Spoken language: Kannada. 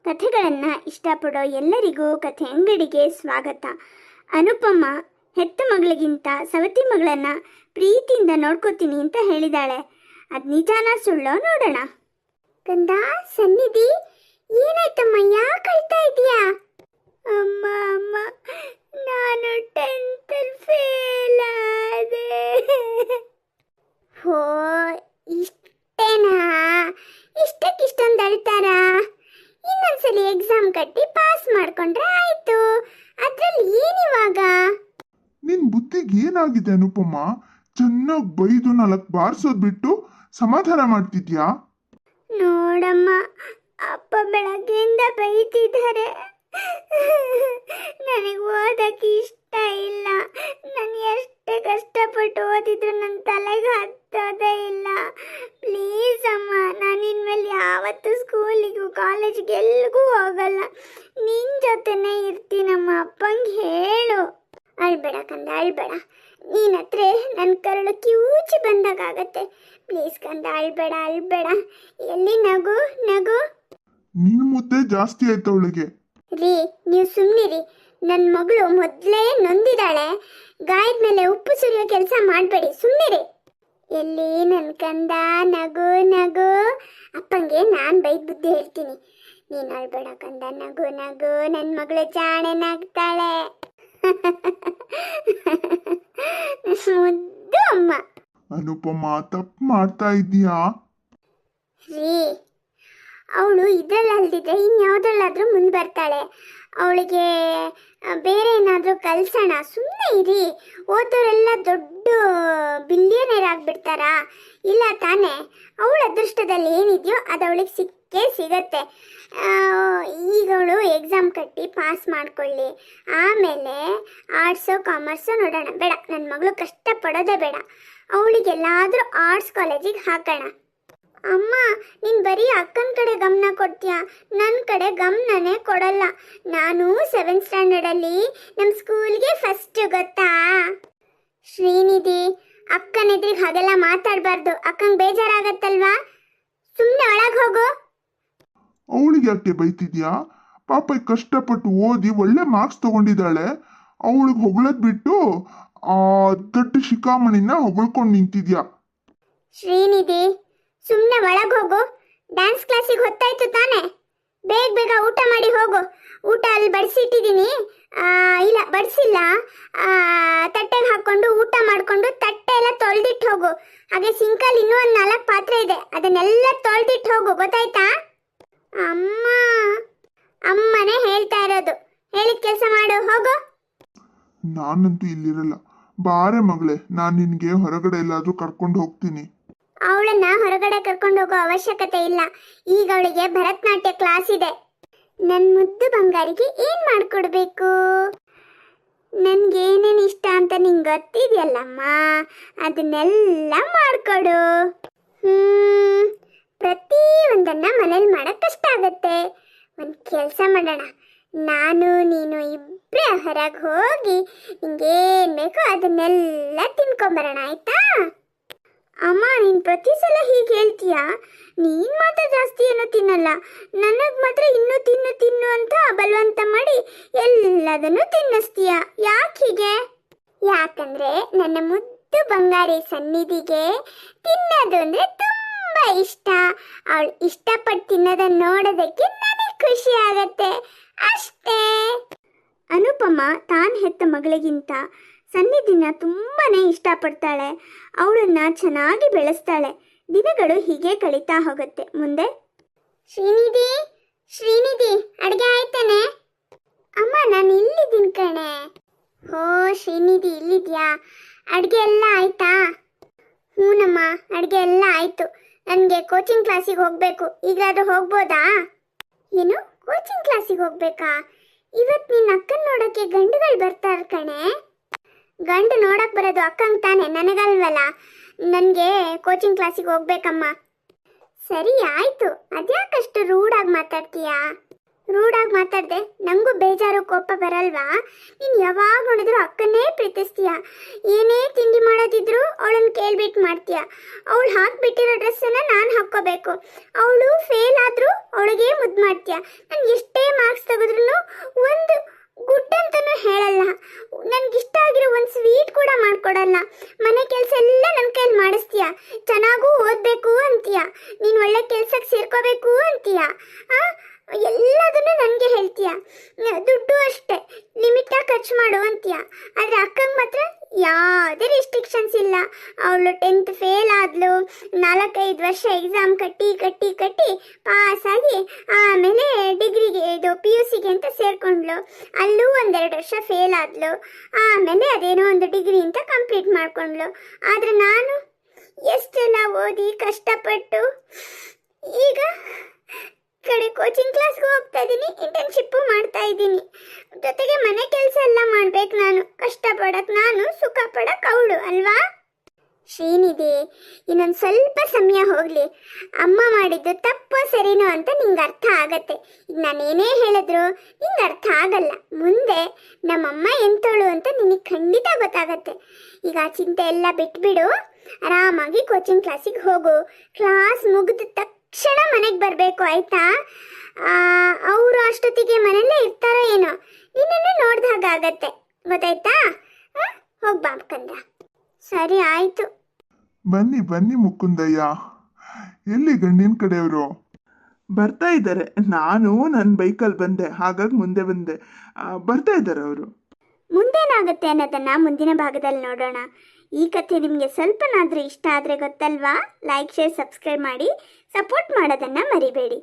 ಕಥೆಗಳನ್ನು ಇಷ್ಟಪಡೋ ಎಲ್ಲರಿಗೂ ಕಥೆ ಅಂಗಡಿಗೆ ಸ್ವಾಗತ. ಅನುಪಮ ಹೆತ್ತ ಮಗಳಿಗಿಂತ ಸವತಿ ಮಗಳನ್ನ ಪ್ರೀತಿಯಿಂದ ನೋಡ್ಕೋತೀನಿ ಅಂತ ಹೇಳಿದಾಳೆ. ಅದು ನಿಜಾನ ಸುಳ್ಳೋ ನೋಡೋಣ. ಕಂದ, ಸನ್ನಿಧಿ, ಏನಾಯ್ತಮ್ಮ? ಯಾಕೆ ಅಳ್ತಾ ಇದೀಯಾ? ಅಮ್ಮ ಅಮ್ಮ, ನಾನು 10th ಫೇಲ್ ಆದೆ. ಹೋ, ಇಷ್ಟೇನಾ? ಇಷ್ಟಕ್ಕಿಷ್ಟೊಂದು ಅಳ್ತಾರಾ? ಇನ್ನೊಂದ್ಸಲಿ ಎಕ್ಸಾಮ್ ಕಟ್ಟಿ ಪಾಸ್ ಮಾಡ್ಕೊಂಡ್ರೆ ಆಯ್ತು. ಅದ್ರಲ್ಲಿ ಏನಿವಾಗ? ನಿನ್ ಬುದ್ಧಿಗೆ ಏನಾಗಿದೆ ಅನುಪಮ? ಚೆನ್ನಾಗಿ ಬೈದು 4 ಬಾರ್ಸೋದ್ ಬಿಟ್ಟು ಸಮಾಧಾನ ಮಾಡ್ತಿದ್ಯಾ? ನೋಡಮ್ಮ, ಅಪ್ಪ ಬೆಳಗ್ಗೆಯಿಂದ ಬೈತಿದ್ದಾರೆ. ನನಗೆ ಓದಕ್ಕೆ ಇಷ್ಟ ಇಲ್ಲ. ನಾನು ಎಷ್ಟೇ ಕಷ್ಟಪಟ್ಟು ಓದಿದ್ರು ನನ್ನ ತಲೆಗೆ ಹತ್ತೋದೇ ಇಲ್ಲ. ಪ್ಲೀಸ್ ಅಮ್ಮ, ನಾನು ಇನ್ಮೇಲೆ ಯಾವತ್ತೂ ಸ್ಕೂಲಿಗೂ ಕಾಲೇಜಿಗೆ ಎಲ್ಲಿಗೂ ಹೋಗಲ್ಲ. ನಿನ್ನ ಜೊತೆನೇ ಇರ್ತೀನಮ್ಮ. ಅಪ್ಪಂಗೆ ಹೇಳು. ಅಳ್ಬೇಡ ಕಂದ, ಅಳ್ಬೇಡ. ನೀನ ಹತ್ರ ನನ್ನ ಕರಳು ಕಿವುಚಿ ಬಂದಾಗತ್ತೆ. ಪ್ಲೀಸ್ ಕಂದ, ಅಳ್ಬೇಡ ಅಳ್ಬೇಡ. ಎಲ್ಲಿ ನಗು ನಗು. ನಿನ್ ಮುದ್ದೆ ಜಾಸ್ತಿ ಆಯ್ತು ಅವಳಿಗೆ. ರೀ, ನೀವು ಸುಮ್ಮನಿರಿ. ನನ್ನ ಮಗಳು ಮೊದಲೇ ನೊಂದಿದ್ದಾಳೆ. ಗಾಯದ ಮೇಲೆ ಉಪ್ಪು ಸುರಿಯೋ ಕೆಲಸ ಮಾಡಬೇಡಿ, ಸುಮ್ಮನಿರಿ. ಎಲ್ಲಿ ನನ್ನ ಕಂದ, ನಗು ನಗು. ಅಪ್ಪಂಗೆ ನಾನು ಬೈದ್ ಬುದ್ಧಿ ಹೇಳ್ತೀನಿ. ನೀನು ಅಳ್ಬೇಡ ಕಂದ, ನಗು ನಗು. ನನ್ನ ಮಗಳು ಜಾಣೆ ನಗ್ತಾಳೆ. ಮುದ್ದು ಅಮ್ಮ. ಅನುಪಮ, ತಪ್ಪು ಮಾಡ್ತಾ ಇದೀಯಾ? ರೀ, ಅವಳು ಇದ್ರಲ್ಲಿ ಅಲ್ದಿದ್ರೆ ಇನ್ಯಾವುದ್ರಲ್ಲಾದ್ರೂ ಮುಂದೆ ಬರ್ತಾಳೆ. ಅವಳಿಗೆ ಬೇರೆ ಏನಾದರೂ ಕಲ್ಸೋಣ. ಸುಮ್ಮನೆ ಇರಿ. ಓದೋರೆಲ್ಲ ದೊಡ್ಡ ಬಿಲಿಯನೇರ್ ಆಗಿಬಿಡ್ತಾರಾ? ಇಲ್ಲ ತಾನೇ? ಅವಳ ಅದೃಷ್ಟದಲ್ಲಿ ಏನಿದೆಯೋ ಅದು ಅವಳಿಗೆ ಸಿಕ್ಕೇ ಸಿಗತ್ತೆ. ಈಗ ಅವಳು ಎಕ್ಸಾಮ್ ಕಟ್ಟಿ ಪಾಸ್ ಮಾಡ್ಕೊಳ್ಳಿ. ಆಮೇಲೆ ಆರ್ಟ್ಸೋ ಕಾಮರ್ಸೋ ನೋಡೋಣ. ಬೇಡ, ನನ್ನ ಮಗಳು ಕಷ್ಟಪಡೋದೇ ಬೇಡ. ಅವಳಿಗೆಲ್ಲಾದರೂ ಆರ್ಟ್ಸ್ ಕಾಲೇಜಿಗೆ ಹಾಕೋಣ. ಅಮ್ಮ, ನೀನು ಬರೀ ಅಕ್ಕನ ಕಡೆ ಗಮನ ಕೊಡ್ತೀಯ, ನನ್ನ ಕಡೆ ಗಮನನೇ ಕೊಡಲ್ಲ. ನಾನು 7th ಸ್ಟ್ಯಾಂಡರ್ಡಲ್ಲಿ ನಮ್ಮ ಸ್ಕೂಲ್ಗೆ ಫಸ್ಟ್, ಗೊತ್ತಾ? ಶ್ರೀನಿಧಿ, ಅಕ್ಕನ ಎದುರಿಗೆ ಹಾಗೆಲ್ಲ ಮಾತಾಡಬಾರ್ದು. ಅಕ್ಕಂಗೆ ಬೇಜಾರಾಗತ್ತಲ್ವಾ? ಸುಮ್ಮನೆ ಒಳಗೆ ಹೋಗು. ಅವಳಿಗೆ ಯಾಕೆ ಬೈತಿದ್ಯಾ? ಪಾಪ ಕಷ್ಟಪಟ್ಟು ಓದಿ ಒಳ್ಳೆ ಮಾರ್ಕ್ಸ್ ತಗೊಂಡಿದ್ದಾಳೆ. ಅವಳಿಗೆ ಹೊಗಳದ್ ಬಿಟ್ಟು ಆ ದೊಡ್ಡ ಶಿಖಾಮಣಿನ ಹೊಗಳ್ಕೊಂಡು ನಿಂತಿದ್ಯಾ? ಶ್ರೀನಿಧಿ, ಸುಮ್ಮನೆ ಒಳಗೆ ಹೋಗು. ಡ್ಯಾನ್ಸ್ ಕ್ಲಾಸಿಗೆ ಹೊತ್ತಾಯ್ತು ತಾನೆ? ಬೇಗ ಬೇಗ ಊಟ ಮಾಡಿ ಹೋಗು. ಊಟ ಅಲ್ಲಿ ಬಡಿಸಿಟ್ಟಿದ್ದೀನಿ. ಇಲ್ಲ, ಬಡಿಸಿಲ್ಲ. ತಟ್ಟೆಗೆ ಹಾಕ್ಕೊಂಡು ಊಟ ಮಾಡಿಕೊಂಡು ತಟ್ಟೆ ಎಲ್ಲ ತೊಳೆದಿಟ್ಟು ಹೋಗು. ಹಾಗೆ ಸಿಂಕಲ್ಲಿ ಇನ್ನೂ ಒಂದು 4 ಪಾತ್ರೆ ಇದೆ, ಅದನ್ನೆಲ್ಲ ತೊಳೆದಿಟ್ಟು ಹೋಗು. ಗೊತ್ತಾಯ್ತಾ? ಅಮ್ಮ, ಅಮ್ಮನೇ ಹೇಳ್ತಾ ಇರೋದು. ಹೇಳಿದ ಕೆಲಸ ಮಾಡು, ಹೋಗು. ನಾನಂತೂ ಇಲ್ಲಿರಲ್ಲ. ಬಾರೆ ಮಗಳೇ, ನಾನು ನಿನಗೆ ಹೊರಗಡೆ ಎಲ್ಲಾದರೂ ಕರ್ಕೊಂಡು ಹೋಗ್ತೀನಿ. ಅವಳನ್ನ ಹೊರಗಡೆ ಕರ್ಕೊಂಡು ಹೋಗೋ ಅವಶ್ಯಕತೆ ಇಲ್ಲ. ಈಗ ಅವಳಿಗೆ ಭರತನಾಟ್ಯ ಕ್ಲಾಸ್ ಇದೆ. ನನ್ನ ಮುದ್ದು ಬಂಗಾರಿಗೆ ಏನು ಮಾಡಿಕೊಡ್ಬೇಕು? ನನ್ಗೇನೇನು ಇಷ್ಟ ಅಂತ ನಿಂಗೆ ಗೊತ್ತಿದೆಯಲ್ಲಮ್ಮ, ಅದನ್ನೆಲ್ಲ ಮಾಡಿಕೊಡು. ಪ್ರತಿ ಒಂದನ್ನ ಮನೇಲಿ ಮಾಡೋಕ್ಕೆ ಕಷ್ಟ ಆಗುತ್ತೆ. ಒಂದು ಕೆಲಸ ಮಾಡೋಣ, ನಾನು ನೀನು ಇಬ್ಬರೇ ಹೊರಗೆ ಹೋಗಿ ನಿಂಗೇನು ಬೇಕೋ ಅದನ್ನೆಲ್ಲ ತಿನ್ಕೊಂಬರೋಣ, ಆಯ್ತಾ? ಅಮ್ಮ, ನೀನು ಪ್ರತಿ ಸಲ ಹೀಗೆ ಹೇಳ್ತೀಯಾ? ನೀನು ಮಾತ್ರ ಜಾಸ್ತಿ ಏನೂ ತಿನ್ನಲ್ಲ. ನನಗೆ ಮಾತ್ರ ಇನ್ನೂ ತಿನ್ನು ತಿನ್ನು ಅಂತ ಬಲವಂತ ಮಾಡಿ ಎಲ್ಲದನ್ನು ತಿನ್ನಿಸ್ತೀಯ. ಯಾಕೆ ಹೀಗೆ? ಯಾಕಂದ್ರೆ ನನ್ನ ಮುದ್ದು ಬಂಗಾರಿ ಸನ್ನಿಧಿಗೆ ತಿನ್ನೋದು ಅಂದರೆ ತುಂಬ ಇಷ್ಟ. ಅವಳು ಇಷ್ಟಪಟ್ಟು ತಿನ್ನೋದನ್ನು ನೋಡೋದಕ್ಕೆ ನನಗೆ ಖುಷಿ ಆಗತ್ತೆ, ಅಷ್ಟೇ. ಅನುಪಮ ತಾನು ಹೆತ್ತ ಮಗಳಿಗಿಂತ ಸನ್ನಿಧಿನ ತುಂಬಾನೇ ಇಷ್ಟಪಡ್ತಾಳೆ. ಅವಳನ್ನ ಚೆನ್ನಾಗಿ ಬೆಳೆಸ್ತಾಳೆ. ದಿನಗಳು ಹೀಗೆ ಕಳೀತಾ ಹೋಗುತ್ತೆ. ಮುಂದೆ ಶ್ರೀನಿಧಿ, ಶ್ರೀನಿಧಿ, ಅಡುಗೆ ಆಯ್ತಾನೆ? ಅಮ್ಮ, ನಾನು ಇಲ್ಲಿದ್ದೀನಿ ಕಣೆ. ಹೋ ಶ್ರೀನಿಧಿ, ಇಲ್ಲಿದ್ಯಾ? ಅಡುಗೆ ಎಲ್ಲ ಆಯ್ತಾ? ಹ್ಞೂನಮ್ಮ, ಅಡುಗೆ ಎಲ್ಲ ಆಯಿತು. ನನಗೆ ಕೋಚಿಂಗ್ ಕ್ಲಾಸಿಗೆ ಹೋಗಬೇಕು. ಈಗಾದರೂ ಹೋಗ್ಬೋದಾ? ಏನು, ಕೋಚಿಂಗ್ ಕ್ಲಾಸಿಗೆ ಹೋಗ್ಬೇಕಾ? ಇವತ್ತು ನಿನ್ನ ಅಕ್ಕನ ನೋಡೋಕ್ಕೆ ಗಂಡುಗಳು ಬರ್ತಾರೆ ಕಣೆ. ಗಂಡು ನೋಡಕ್ ಬರೋದು ಅಕ್ಕಂಗೆ ತಾನೆ, ನನಗಲ್ವಲ್ಲ. ನನಗೆ ಕೋಚಿಂಗ್ ಕ್ಲಾಸಿಗೆ ಹೋಗ್ಬೇಕಮ್ಮ. ಸರಿ ಆಯ್ತು. ಅದ್ಯಾಕಷ್ಟು ರೂಢಾಗಿ ಮಾತಾಡ್ತೀಯಾ? ರೂಢಾಗಿ ಮಾತಾಡ್ದೆ ನಂಗೂ ಬೇಜಾರು ಕೋಪ ಬರಲ್ವಾ? ನೀನು ಯಾವಾಗ ನೋಡಿದ್ರು ಅಕ್ಕನ್ನೇ ಪ್ರೀತಿಸ್ತೀಯ. ಏನೇ ತಿಂಡಿ ಮಾಡೋದಿದ್ರು ಅವಳನ್ನು ಕೇಳ್ಬಿಟ್ಟು ಮಾಡ್ತೀಯ. ಅವಳು ಹಾಕ್ಬಿಟ್ಟಿರೋ ಡ್ರೆಸ್ಸನ್ನು ನಾನು ಹಾಕ್ಕೋಬೇಕು. ಅವಳು ಫೇಲ್ ಆದರೂ ಅವಳಿಗೆ ಮುದ್ದು ಮಾಡ್ತೀಯ. ನಾನು ಎಷ್ಟೇ ಮಾರ್ಕ್ಸ್ ತೆಗೆದ್ರೂ ಒಂದು ಗುಡ್ ಅಂತಲೂ ಹೇಳಲ್ಲ. ನನಗಿಷ್ಟ ಆಗಿರೋ ಒಂದು ಸ್ವೀಟ್ ಕೂಡ ಮಾಡಿಕೊಡಲ್ಲ. ಮನೆ ಕೆಲಸ ಎಲ್ಲ ನನ್ನ ಕೈಯಲ್ಲಿ ಮಾಡಿಸ್ತೀಯ. ಚೆನ್ನಾಗೂ ಓದಬೇಕು ಅಂತೀಯ. ನೀನು ಒಳ್ಳೆ ಕೆಲಸಕ್ಕೆ ಸೇರ್ಕೋಬೇಕು ಅಂತೀಯ. ಎಲ್ಲದನ್ನು ನನಗೆ ಹೇಳ್ತೀಯ. ದುಡ್ಡು ಅಷ್ಟೇ ಲಿಮಿಟಾಗಿ ಖರ್ಚು ಮಾಡು ಅಂತೀಯ. ಆದರೆ ಅಕ್ಕಂಗೆ ಮಾತ್ರ ಯಾವುದೇ ರಿಸ್ಟ್ರಿಕ್ಷನ್ಸ್ ಇಲ್ಲ. ಅವಳು 10th ಫೇಲ್ ಆದಳು, 4-5 ವರ್ಷ ಎಕ್ಸಾಮ್ ಕಟ್ಟಿ ಪಾಸಾಗಿ ಆಮೇಲೆ ಡಿಗ್ರಿಗೆ ಇದು PUCಗೆ ಅಂತ ಸೇರ್ಕೊಂಡ್ಳು. ಅಲ್ಲೂ 1-2 ವರ್ಷ ಫೇಲ್ ಆದಳು. ಆಮೇಲೆ ಅದೇನೋ ಒಂದು ಡಿಗ್ರಿ ಅಂತ ಕಂಪ್ಲೀಟ್ ಮಾಡ್ಕೊಂಡ್ಳು. ಆದರೆ ನಾನು ಎಷ್ಟೆಲ್ಲ ಓದಿ ಕಷ್ಟಪಟ್ಟು ಈಗ ಕಡೆ ಕೋಚಿಂಗ್ ಕ್ಲಾಸ್ಗೂ ಹೋಗ್ತಾ ಇದ್ದೀನಿ, ಇಂಟರ್ನ್ಶಿಪ್ಪು ಮಾಡ್ತಾ ಇದ್ದೀನಿ. ಜೊತೆಗೆ ಮನೆ ಕೆಲಸ ಎಲ್ಲ ಮಾಡ್ಬೇಕು. ನಾನು ಕಷ್ಟಪಡಕ್ಕೆ ನಾನು, ಸುಖ ಪಡಕ್ಕೆ ಅವಳು ಅಲ್ವಾ? ಶ್ರೀನಿಧಿ, ಇನ್ನೊಂದು ಸ್ವಲ್ಪ ಸಮಯ ಹೋಗಲಿ. ಅಮ್ಮ ಮಾಡಿದ್ದು ತಪ್ಪೋ ಸರಿನೋ ಅಂತ ನಿಂಗೆ ಅರ್ಥ ಆಗತ್ತೆ. ಈಗ ನಾನೇನೇ ಹೇಳಿದ್ರು ನಿಂಗೆ ಅರ್ಥ ಆಗಲ್ಲ. ಮುಂದೆ ನಮ್ಮಮ್ಮ ಎಂತೋಳು ಅಂತ ನಿನಗೆ ಖಂಡಿತ ಗೊತ್ತಾಗತ್ತೆ. ಈಗ ಆ ಚಿಂತೆ ಎಲ್ಲ ಬಿಟ್ಬಿಡು. ಆರಾಮಾಗಿ ಕೋಚಿಂಗ್ ಕ್ಲಾಸಿಗೆ ಹೋಗು. ಕ್ಲಾಸ್ ಮುಗಿದ ತಕ್ಷಣ ಮನೆಗೆ ಬರಬೇಕು, ಆಯ್ತಾ? ಅವರು ಅಷ್ಟೊತ್ತಿಗೆ ಮನೆಯಲ್ಲೇ ಇರ್ತಾರೋ ಏನೋ, ನಿನ್ನನ್ನು ನೋಡ್ದಾಗ ಆಗತ್ತೆ, ಗೊತ್ತಾಯ್ತಾ? ಹೋಗ್ಬಾ ಕಂದ. ಸರಿ ಆಯ್ತು. ಬನ್ನಿ ಬನ್ನಿ ಮುಕುಂದಯ್ಯ. ಎಲ್ಲಿ ಗಂಡಿನ ಕಡೆಯವರು? ಬರ್ತಾ ಇದ್ದಾರೆ. ನಾನು ನನ್ನ ಬೈಕಲ್ಲಿ ಬಂದೆ, ಹಾಗಾಗಿ ಮುಂದೆ ಬಂದೆ. ಬರ್ತಾ ಇದ್ದಾರೆ ಅವರು. ಮುಂದೇನಾಗುತ್ತೆ ಅನ್ನೋದನ್ನ ಮುಂದಿನ ಭಾಗದಲ್ಲಿ ನೋಡೋಣ. ಈ ಕಥೆ ನಿಮಗೆ ಸ್ವಲ್ಪನಾದರೂ ಇಷ್ಟ ಆದರೆ ಗೊತ್ತಲ್ವಾ? ಲೈಕ್, ಶೇರ್, ಸಬ್ಸ್ಕ್ರೈಬ್ ಮಾಡಿ ಸಪೋರ್ಟ್ ಮಾಡೋದನ್ನು ಮರಿಬೇಡಿ.